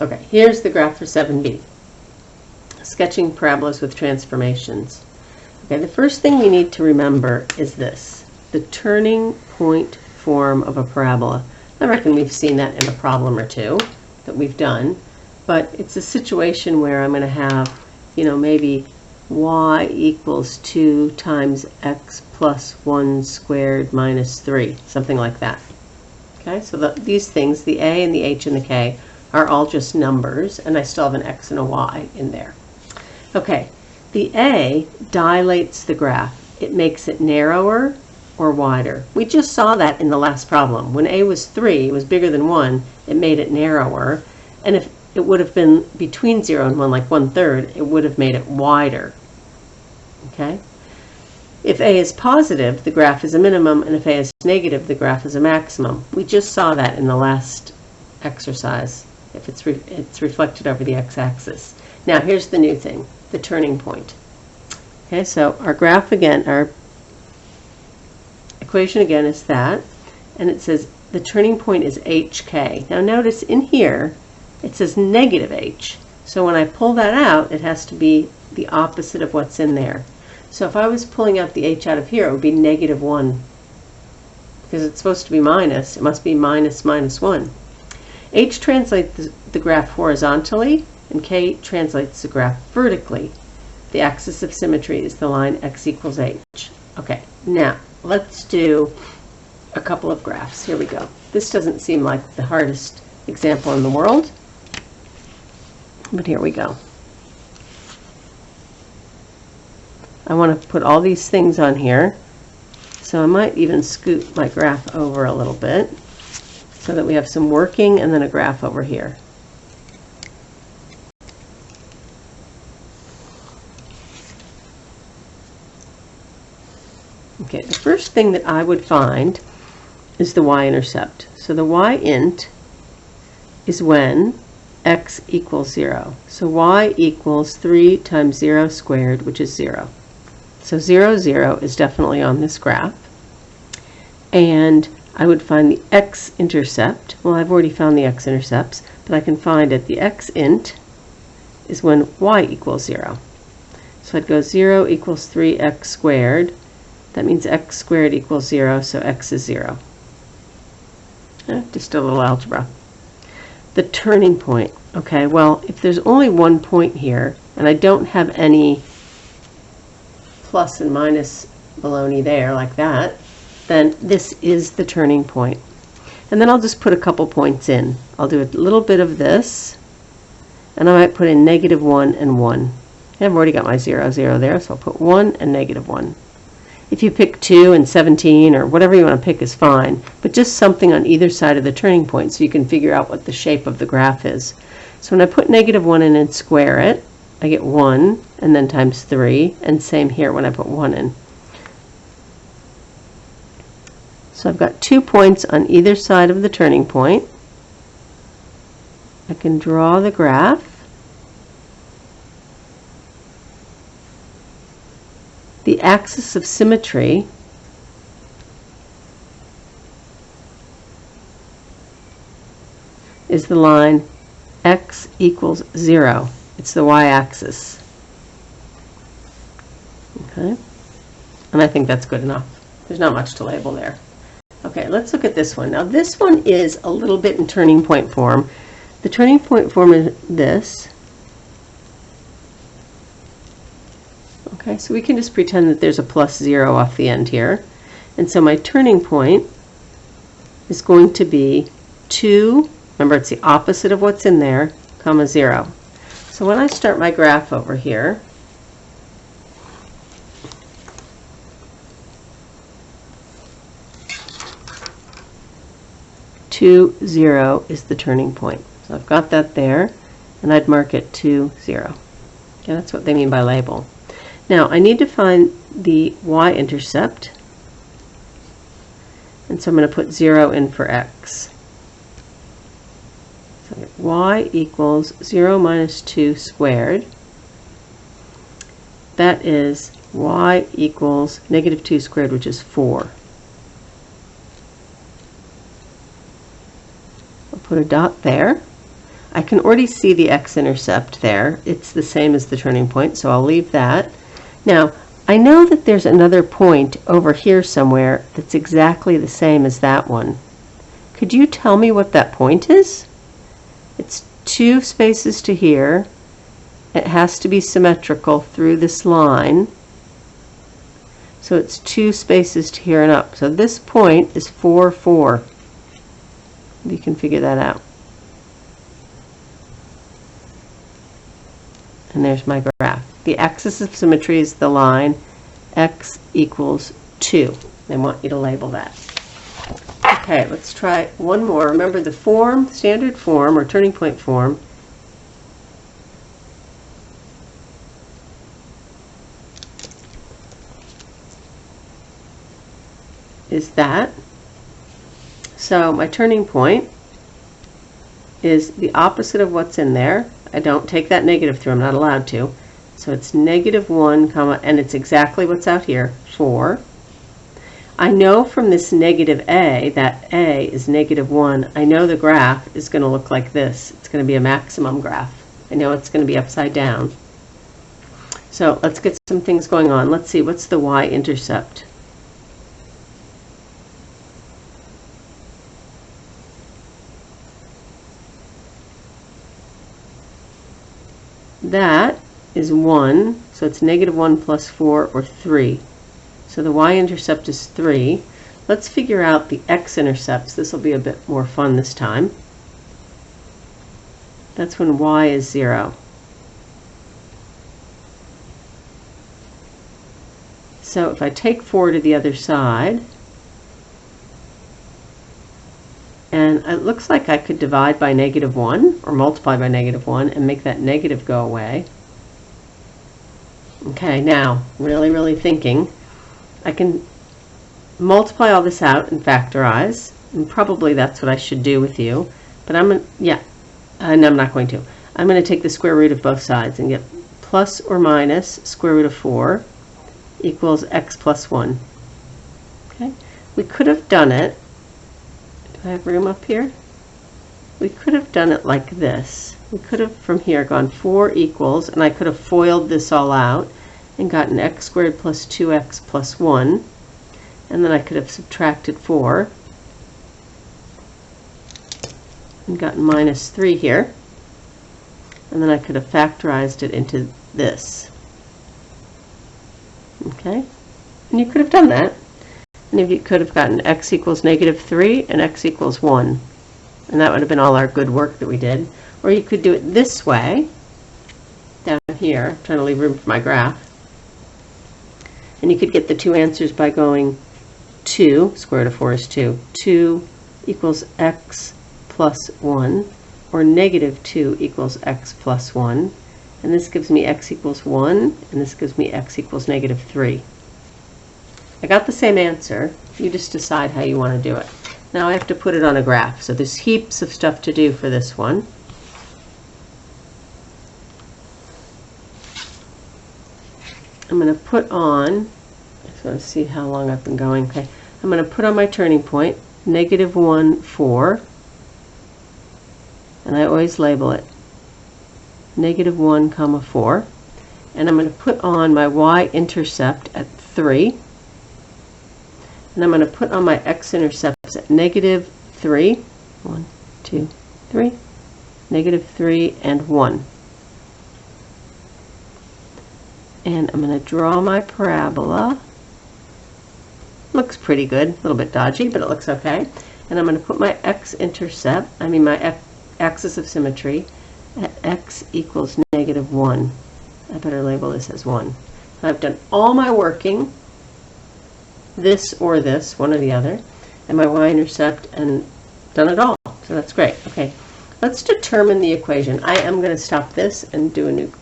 Okay, here's the graph for 7b. Sketching parabolas with transformations. Okay, the first thing we need to remember is this, the turning point form of a parabola. I reckon we've seen that in a problem or two that we've done, but it's a situation where I'm going to have, maybe y equals 2 times x plus 1 squared minus 3, something like that. Okay, so these things, the a and the h and the k, are all just numbers, and I still have an x and a y in there. Okay, the a dilates the graph. It makes it narrower or wider. We just saw that in the last problem. When a was 3, it was bigger than 1, it made it narrower, and if it would have been between 0 and 1, like 1/3, it would have made it wider. Okay? If a is positive, the graph is a minimum, and if a is negative, the graph is a maximum. We just saw that in the last exercise, if it's reflected over the x-axis. Now, here's the new thing, the turning point. Okay, so our graph again, our equation again is that, and it says the turning point is hk. Now notice in here, it says negative h. So when I pull that out, it has to be the opposite of what's in there. So if I was pulling out the h out of here, it would be negative 1. Because it's supposed to be minus, it must be minus minus 1. H translates the graph horizontally, and k translates the graph vertically. The axis of symmetry is the line x equals h. Okay, now let's do a couple of graphs. Here we go. This doesn't seem like the hardest example in the world, but here we go. I want to put all these things on here, so I might even scoot my graph over a little bit so that we have some working and then a graph over here. Okay, the first thing that I would find is the y-intercept. So the y-int is when x equals 0. So y equals 3 times 0 squared, which is 0. So 0, 0 is definitely on this graph. And I would find the x-intercept. Well, I've already found the x-intercepts, but I can find it. The x-int is when y equals 0. So I'd go 0 equals 3x squared. That means x squared equals 0, so x is 0. Just a little algebra. The turning point. Okay, well, if there's only one point here, and I don't have any plus and minus baloney there like that, then this is the turning point. And then I'll just put a couple points in. I'll do a little bit of this, and I might put in negative 1 and 1. I've already got my 0, 0 there, so I'll put 1 and negative 1. If you pick 2 and 17 or whatever you want to pick is fine, but just something on either side of the turning point so you can figure out what the shape of the graph is. So when I put negative 1 in and square it, I get 1 and then times 3, and same here when I put 1 in. So I've got 2 points on either side of the turning point. I can draw the graph. The axis of symmetry is the line x equals 0. It's the y-axis. Okay, and I think that's good enough. There's not much to label there. Okay, let's look at this one. Now this one is a little bit in turning point form. The turning point form is this. Okay, so we can just pretend that there's a plus 0 off the end here. And so my turning point is going to be 2, remember it's the opposite of what's in there, comma 0. So when I start my graph over here, two, 0 is the turning point. So I've got that there, and I'd mark it 2, 0. Okay, that's what they mean by label. Now I need to find the y-intercept, and so I'm going to put 0 in for x. So y equals 0 minus 2 squared. That is y equals negative 2 squared, which is 4. I'll put a dot there. I can already see the x-intercept there. It's the same as the turning point, so I'll leave that. Now, I know that there's another point over here somewhere that's exactly the same as that one. Could you tell me what that point is? It's 2 spaces to here. It has to be symmetrical through this line. So it's 2 spaces to here and up. So this point is 4, 4. You can figure that out. And there's my graph. The axis of symmetry is the line x equals 2. I want you to label that. Okay, let's try one more. Remember the form, standard form or turning point form, is that. So my turning point is the opposite of what's in there. I don't take that negative through, I'm not allowed to. So it's -1, comma, and it's exactly what's out here, 4. I know from this negative a that a is -1. I know the graph is going to look like this. It's going to be a maximum graph. I know it's going to be upside down. So let's get some things going on. Let's see, what's the y-intercept? That is 1, so it's -1 plus 4, or 3. So the y-intercept is 3. Let's figure out the x-intercepts. This will be a bit more fun this time. That's when y is 0. So if I take 4 to the other side, and it looks like I could divide by -1 or multiply by -1 and make that negative go away. Okay, now, really thinking, I can multiply all this out and factorize, and probably that's what I should do with you, but and I'm not going to. I'm going to take the square root of both sides and get plus or minus square root of 4 equals x plus 1. Okay, we could have done it. Do I have room up here? We could have done it like this. We could have from here gone 4 equals, and I could have FOILed this all out and gotten x squared plus 2x plus 1, and then I could have subtracted 4 and gotten -3 here, and then I could have factorized it into this. Okay, and you could have done that. And if you could have gotten x equals -3 and x equals 1. And that would have been all our good work that we did. Or you could do it this way, down here. I'm trying to leave room for my graph. And you could get the two answers by going 2, square root of 4 is 2. 2 equals x plus 1, or -2 equals x plus 1. And this gives me x equals 1, and this gives me x equals -3. I got the same answer. You just decide how you want to do it. Now I have to put it on a graph, so there's heaps of stuff to do for this one. I'm going to put on, I just want to see how long I've been going. Okay, I'm going to put on my turning point, -1, 4, and I always label it -1, comma 4, and I'm going to put on my y-intercept at 3. And I'm going to put on my x-intercepts at -3, 1, 2, 3, -3, and 1. And I'm going to draw my parabola. Looks pretty good, a little bit dodgy, but it looks okay. And I'm going to put my x-intercept, my axis of symmetry, at x equals -1. I better label this as 1. I've done all my working, this or this, one or the other, and my y-intercept, and done it all. So that's great. Okay, let's determine the equation. I am going to stop this and do a new